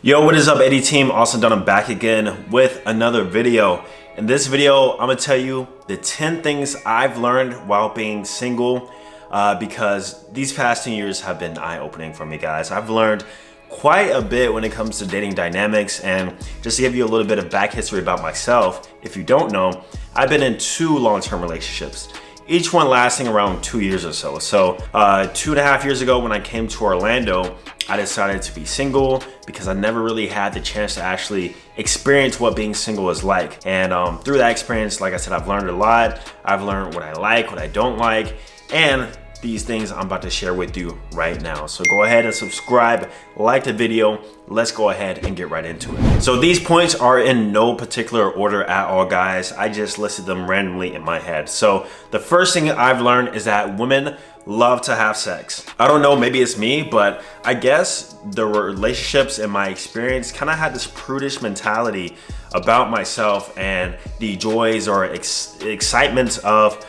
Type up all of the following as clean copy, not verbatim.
Yo, what is up, Eddie team? Austin Dunham back again with another video. In this video, I'm gonna tell you the 10 things I've learned while being single because these past 10 years have been eye-opening for me, guys. I've learned quite a bit when it comes to dating dynamics, and just to give you a little bit of back history about myself, if you don't know, I've been in 2 long-term relationships, each one lasting around 2 years or so. So 2.5 years ago when I came to Orlando, I decided to be single because I never really had the chance to actually experience what being single is like. And through that experience, like I said, I've learned a lot. I've learned what I like, what I don't like, and these things I'm about to share with you right now. So go ahead and subscribe, like the video. Let's go ahead and get right into it. So these points are in no particular order at all, guys. I just listed them randomly in my head. So the first thing I've learned is that women love to have sex. I don't know, maybe it's me, but I guess the relationships in my experience kind of had this prudish mentality about myself and the joys or excitement of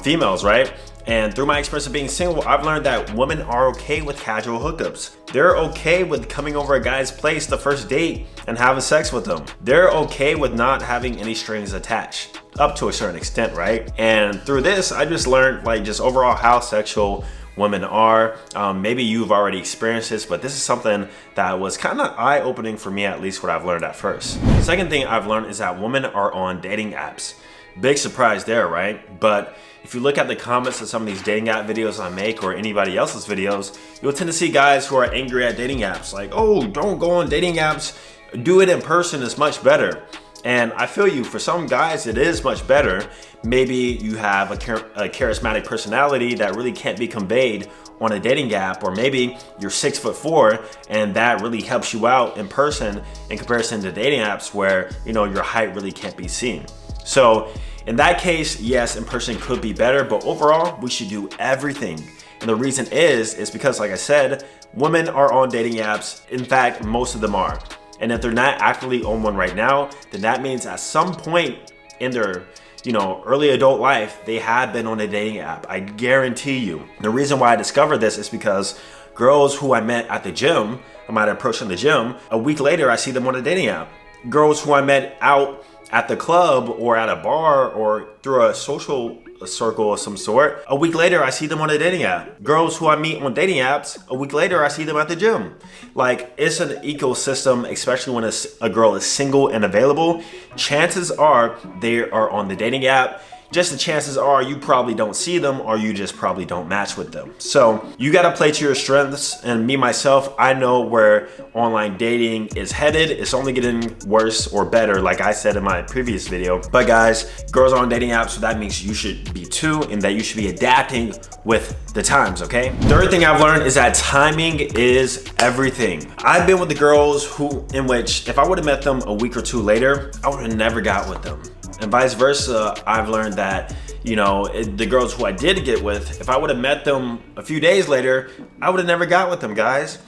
females, right? And through my experience of being single, I've learned that women are okay with casual hookups. They're okay with coming over a guy's place the first date and having sex with them. They're okay with not having any strings attached, up to a certain extent, right? And through this, I just learned just overall how sexual women are. Maybe you've already experienced this, but this is something that was kind of eye-opening for me, at least what I've learned at first. The second thing I've learned is that women are on dating apps. Big surprise there, right? But if you look at the comments of some of these dating app videos I make or anybody else's videos, you'll tend to see guys who are angry at dating apps. Like, oh, don't go on dating apps. Do it in person, is much better. And I feel you, for some guys, it is much better. Maybe you have a charismatic personality that really can't be conveyed on a dating app, or maybe you're 6'4" and that really helps you out in person in comparison to dating apps where, you know, your height really can't be seen. So in that case, yes, in person could be better, but overall, we should do everything. And the reason is because, like I said, women are on dating apps. In fact, most of them are. And if they're not actively on one right now, then that means at some point in their early adult life, they have been on a dating app. I guarantee you. The reason why I discovered this is because girls who I met at the gym, I might approach in the gym, a week later, I see them on a dating app. Girls who I met out at the club or at a bar or through a social circle of some sort, a week later I see them on a dating app. Girls who I meet on dating apps, a week later I see them at the gym. Like, it's an ecosystem, especially when a girl is single and available. Chances are they are on the dating app. Just the chances are you probably don't see them, or you just probably don't match with them. So you gotta play to your strengths, and me, myself, I know where online dating is headed. It's only getting worse or better, like I said in my previous video. But guys, girls are on dating apps, so that means you should be too, and that you should be adapting with the times, okay? Third thing I've learned is that timing is everything. I've been with the girls in which if I would have met them a week or 2 later, I would have never got with them. And vice versa, I've learned that, the girls who I did get with, if I would have met them a few days later, I would have never got with them, guys.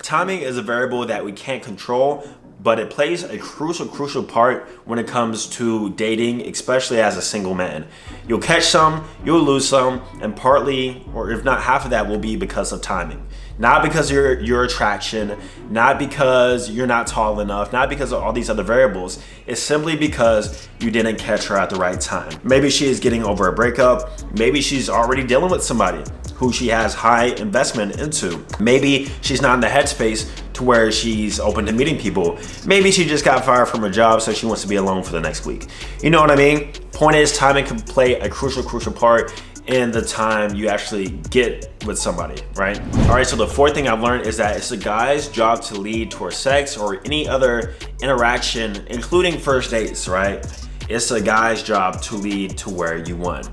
Timing is a variable that we can't control, but it plays a crucial part when it comes to dating, especially as a single man. You'll catch some, you'll lose some, and partly, or if not half of that, will be because of timing. Not because of your attraction, not because you're not tall enough, not because of all these other variables. It's simply because you didn't catch her at the right time. Maybe she is getting over a breakup. Maybe she's already dealing with somebody who she has high investment into. Maybe she's not in the headspace to where she's open to meeting people. Maybe she just got fired from her job, so she wants to be alone for the next week. You know what I mean? Point is, timing can play a crucial part in the time you actually get with somebody, right? All right, so the fourth thing I've learned is that it's a guy's job to lead towards sex or any other interaction, including first dates, right? It's a guy's job to lead to where you want.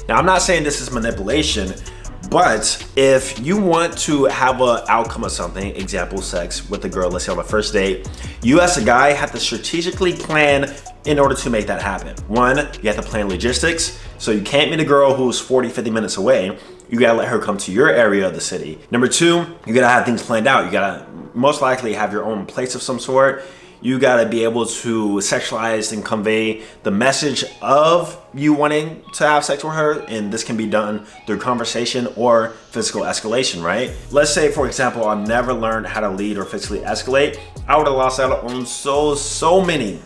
Now, I'm not saying this is manipulation, but if you want to have an outcome of something, example, sex with a girl, let's say on the first date, you as a guy have to strategically plan in order to make that happen. One, you have to plan logistics. So you can't meet a girl who's 40, 50 minutes away. you gotta let her come to your area of the city. Number two, you gotta have things planned out. You gotta most likely have your own place of some sort. You gotta be able to sexualize and convey the message of you wanting to have sex with her, and this can be done through conversation or physical escalation, right? Let's say, for example, I never learned how to lead or physically escalate. I would have lost out on so many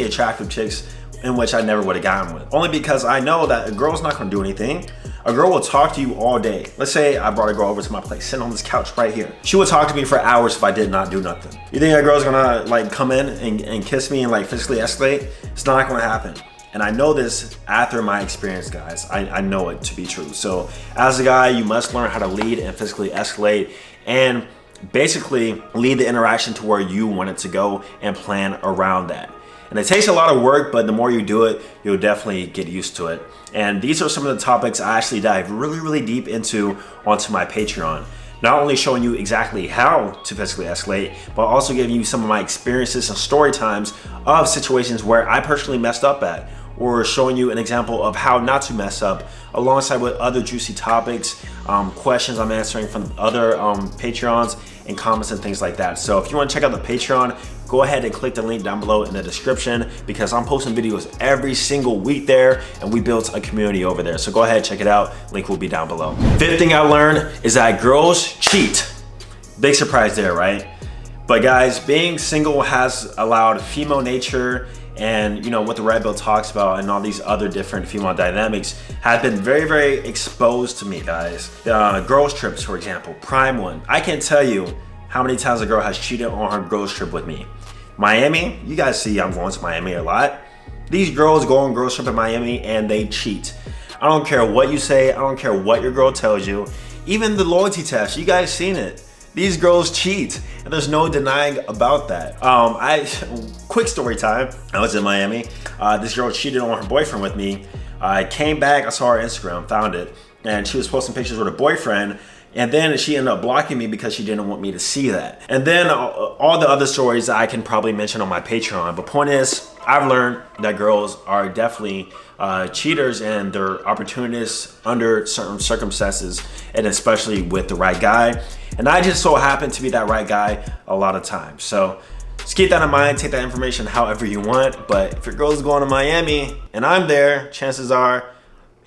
attractive chicks in which I never would have gotten with. Only because I know that a girl's not gonna do anything. A girl will talk to you all day. Let's say I brought a girl over to my place, sitting on this couch right here. She would talk to me for hours if I did not do nothing. You think a girl's gonna like come in and kiss me and like physically escalate? It's not gonna happen. And I know this after my experience, guys. I know it to be true. So as a guy, you must learn how to lead and physically escalate and basically lead the interaction to where you want it to go and plan around that. And it takes a lot of work, but the more you do it, you'll definitely get used to it. And these are some of the topics I actually dive really deep into onto my Patreon. Not only showing you exactly how to physically escalate, but also giving you some of my experiences and story times of situations where I personally messed up at, or showing you an example of how not to mess up, alongside with other juicy topics, questions I'm answering from other Patreons, and comments and things like that. So if you want to check out the Patreon, go ahead and click the link down below in the description, because I'm posting videos every single week there, and we built a community over there. So go ahead, check it out. Link will be down below. Fifth thing I learned is that girls cheat. Big surprise there, right? But guys, being single has allowed female nature and, you know, what the Red Pill talks about and all these other different female dynamics have been very exposed to me, guys. Girls trips, for example, prime one. I can't tell you how many times a girl has cheated on her girls trip with me. Miami, you guys see I'm going to Miami a lot. These girls go on girls trip in Miami and they cheat. I don't care what you say, I don't care what your girl tells you. Even the loyalty test, you guys seen it. These girls cheat, and there's no denying about that. Quick story time. I was in Miami. This girl cheated on her boyfriend with me. I came back, I saw her Instagram, found it, and she was posting pictures with her boyfriend, and then she ended up blocking me because she didn't want me to see that. And then all the other stories I can probably mention on my Patreon, but point is, I've learned that girls are definitely cheaters and they're opportunists under certain circumstances, and especially with the right guy. And I just so happen to be that right guy a lot of times. So just keep that in mind, take that information however you want. But if your girl's going to Miami and I'm there, chances are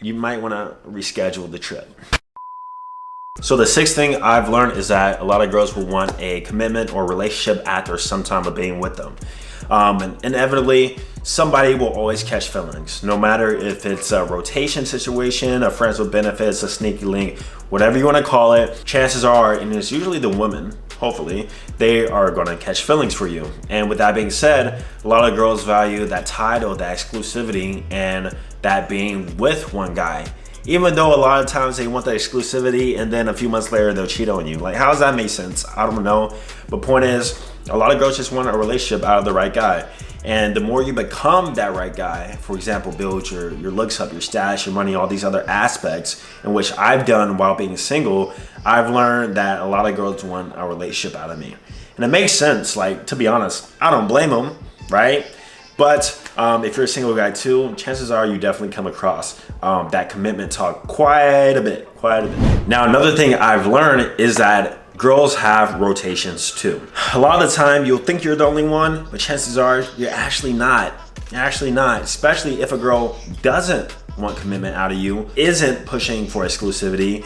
you might want to reschedule the trip. So the sixth thing I've learned is that a lot of girls will want a commitment or relationship after some time of being with them. And inevitably, somebody will always catch feelings, no matter if it's a rotation situation, a friends with benefits, a sneaky link, whatever you want to call it. Chances are, and it's usually the women, hopefully, they are going to catch feelings for you. And with that being said, a lot of girls value that title, that exclusivity, and that being with one guy. Even though a lot of times they want that exclusivity and then a few months later they'll cheat on you. Like, how does that make sense? I don't know. But point is, a lot of girls just want a relationship out of the right guy. And the more you become that right guy, for example, build your looks up, your status, your money, all these other aspects, in which I've done while being single, I've learned that a lot of girls want a relationship out of me. And it makes sense. Like, to be honest, I don't blame them, right? But if you're a single guy too, chances are you definitely come across that commitment talk quite a bit. Now, another thing I've learned is that girls have rotations too. A lot of the time you'll think you're the only one, but chances are you're actually not. Especially if a girl doesn't want commitment out of you, isn't pushing for exclusivity,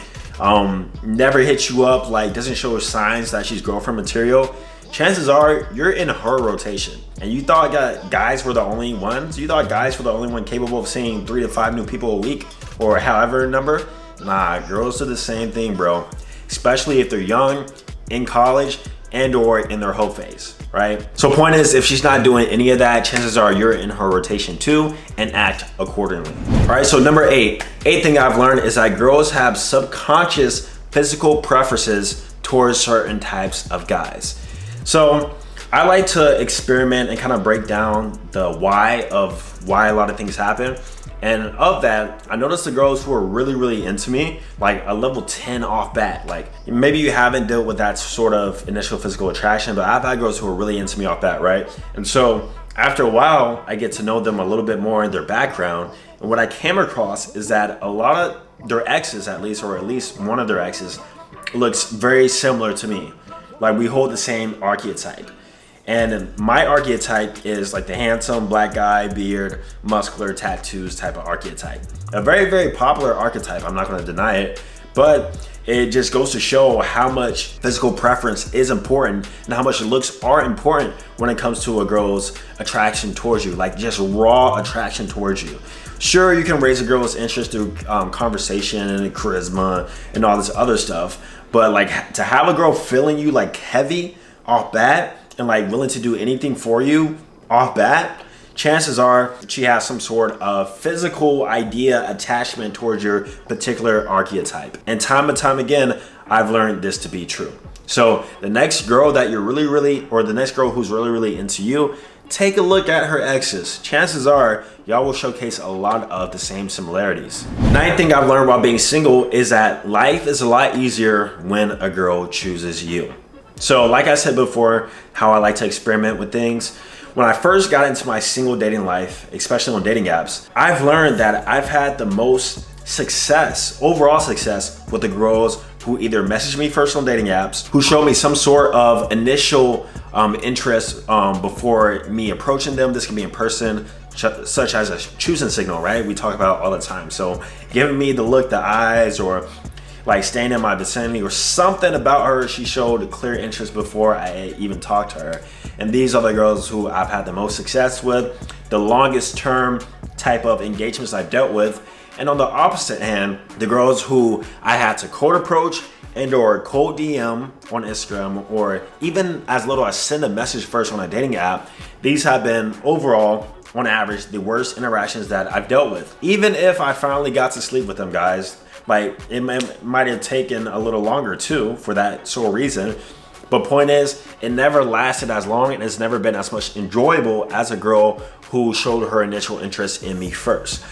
never hits you up, like doesn't show signs that she's girlfriend material. Chances are you're in her rotation. And you thought guys were the only ones? You thought guys were the only one capable of seeing 3 to 5 new people a week or however number? Nah, girls do the same thing, bro. Especially if they're young, in college, and or in their hoe phase, right? So point is, if she's not doing any of that, chances are you're in her rotation too, and act accordingly. All right, so number 8. Eighth thing I've learned is that girls have subconscious physical preferences towards certain types of guys. So I like to experiment and kind of break down the why of why a lot of things happen. And of that, I noticed the girls who are really into me, like a level 10 off bat. Like maybe you haven't dealt with that sort of initial physical attraction, but I've had girls who are really into me off bat, right? And so after a while, I get to know them a little bit more in their background. And what I came across is that a lot of their exes at least, or at least one of their exes, looks very similar to me. Like we hold the same archetype. And my archetype is like the handsome black guy, beard, muscular, tattoos type of archetype. A very, very popular archetype, I'm not gonna deny it, but it just goes to show how much physical preference is important and how much looks are important when it comes to a girl's attraction towards you, like just raw attraction towards you. Sure, you can raise a girl's interest through conversation and charisma and all this other stuff, but like to have a girl feeling you like heavy off bat and like willing to do anything for you off bat, chances are she has some sort of physical idea attachment towards your particular archetype. And time again, I've learned this to be true. So the next girl that you're or the next girl who's really into you, take a look at her exes. Chances are y'all will showcase a lot of the same similarities. Ninth thing I've learned while being single is that life is a lot easier when a girl chooses you. So like I said before, how I like to experiment with things. When I first got into my single dating life, especially on dating apps, I've learned that I've had the most overall success with the girls who either message me first on dating apps, who show me some sort of initial interest before me approaching them. This can be in person, such as a choosing signal, right? We talk about it all the time. So giving me the look, the eyes, or like staying in my vicinity, or something about her, she showed a clear interest before I even talked to her. And these are the girls who I've had the most success with, the longest term type of engagements I've dealt with. And on the opposite hand, the girls who I had to cold approach and or cold DM on Instagram, or even as little as send a message first on a dating app, these have been overall, on average, the worst interactions that I've dealt with. Even if I finally got to sleep with them, guys, like it might have taken a little longer too for that sole reason. But point is, it never lasted as long and it's never been as much enjoyable as a girl who showed her initial interest in me first.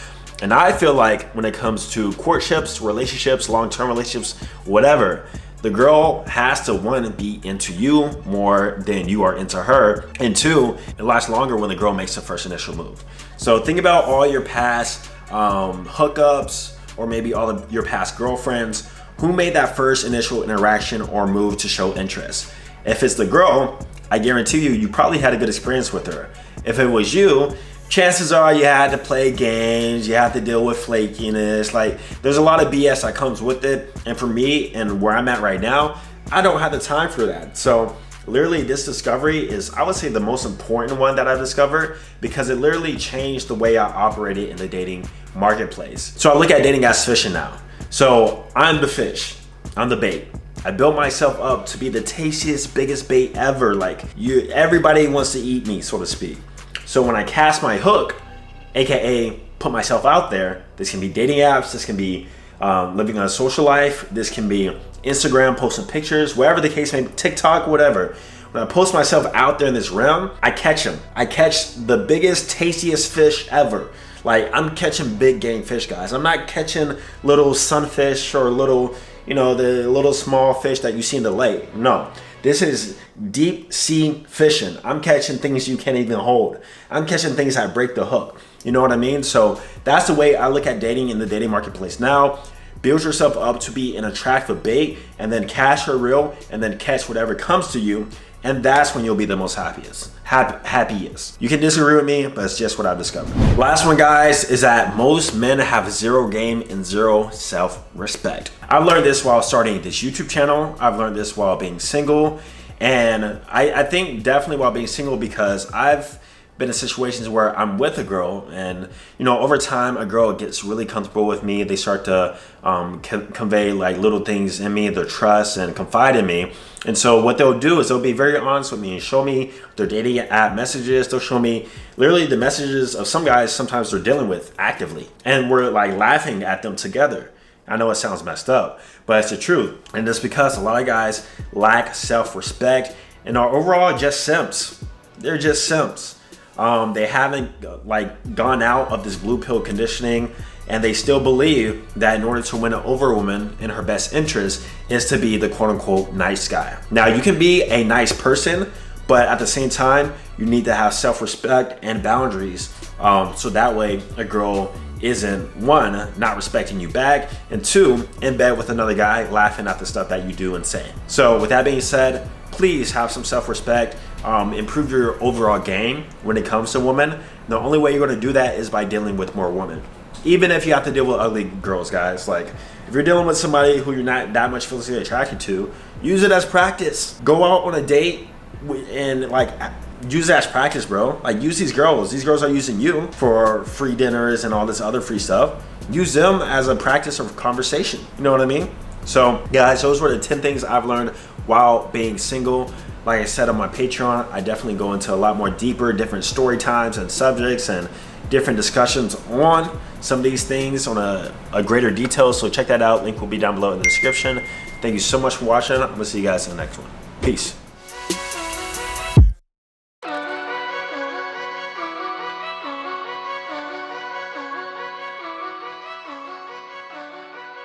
And I feel like when it comes to courtships, relationships, long-term relationships, whatever, the girl has to, one, be into you more than you are into her. And two, it lasts longer when the girl makes the first initial move. So think about all your past hookups, or maybe all of your past girlfriends who made that first initial interaction or move to show interest. If it's the girl, I guarantee you probably had a good experience with her. If it was you, chances are you had to play games, you had to deal with flakiness. Like there's a lot of BS that comes with it. And for me and where I'm at right now, I don't have the time for that. So literally this discovery is, I would say, the most important one that I've discovered, because it literally changed the way I operated in the dating marketplace. So I look at dating as fishing now. So I'm the fish, I'm the bait. I built myself up to be the tastiest, biggest bait ever. Like everybody wants to eat me, so to speak. So when I cast my hook, AKA put myself out there, this can be dating apps, this can be living a social life, this can be Instagram, posting pictures, whatever the case may be, TikTok, whatever. When I post myself out there in this realm, I catch them. I catch the biggest, tastiest fish ever. Like I'm catching big game fish, guys. I'm not catching little sunfish or little, the little small fish that you see in the lake. No, this is deep sea fishing. I'm catching things you can't even hold. I'm catching things that break the hook. You know what I mean? So that's the way I look at dating in the dating marketplace now. Build yourself up to be an attractive bait, and then catch her reel, and then catch whatever comes to you. And that's when you'll be the most happiest. You can disagree with me, but it's just what I've discovered. Last one, guys, is that most men have zero game and zero self-respect. I've learned this while starting this YouTube channel. I've learned this while being single. And I think definitely while being single, because I've been in situations where I'm with a girl, and over time a girl gets really comfortable with me. They start to convey like little things in me, their trust, and confide in me. And so what they'll do is they'll be very honest with me and show me their dating app messages. They'll show me literally the messages of some guys sometimes they're dealing with actively, and we're like laughing at them together. I know it sounds messed up, but it's the truth. And it's because a lot of guys lack self-respect and are overall just simps. They're just simps. They haven't like gone out of this blue pill conditioning, and they still believe that in order to win over a woman in her best interest is to be the quote unquote nice guy. Now you can be a nice person, but at the same time, you need to have self-respect and boundaries So that way a girl isn't, one, not respecting you back, and two, in bed with another guy laughing at the stuff that you do and say. So with that being said, please have some self-respect, improve your overall game when it comes to women. The only way you're going to do that is by dealing with more women. Even if you have to deal with ugly girls, guys, like if you're dealing with somebody who you're not that much physically attracted to, use it as practice. Go out on a date and like use it as practice, bro. Like use these girls. These girls are using you for free dinners and all this other free stuff. Use them as a practice of conversation. You know what I mean? So guys, those were the 10 things I've learned while being single. Like I said on my Patreon, I definitely go into a lot more deeper, different story times and subjects and different discussions on some of these things on a greater detail. So check that out. Link will be down below in the description. Thank you so much for watching. I'm gonna see you guys in the next one. Peace.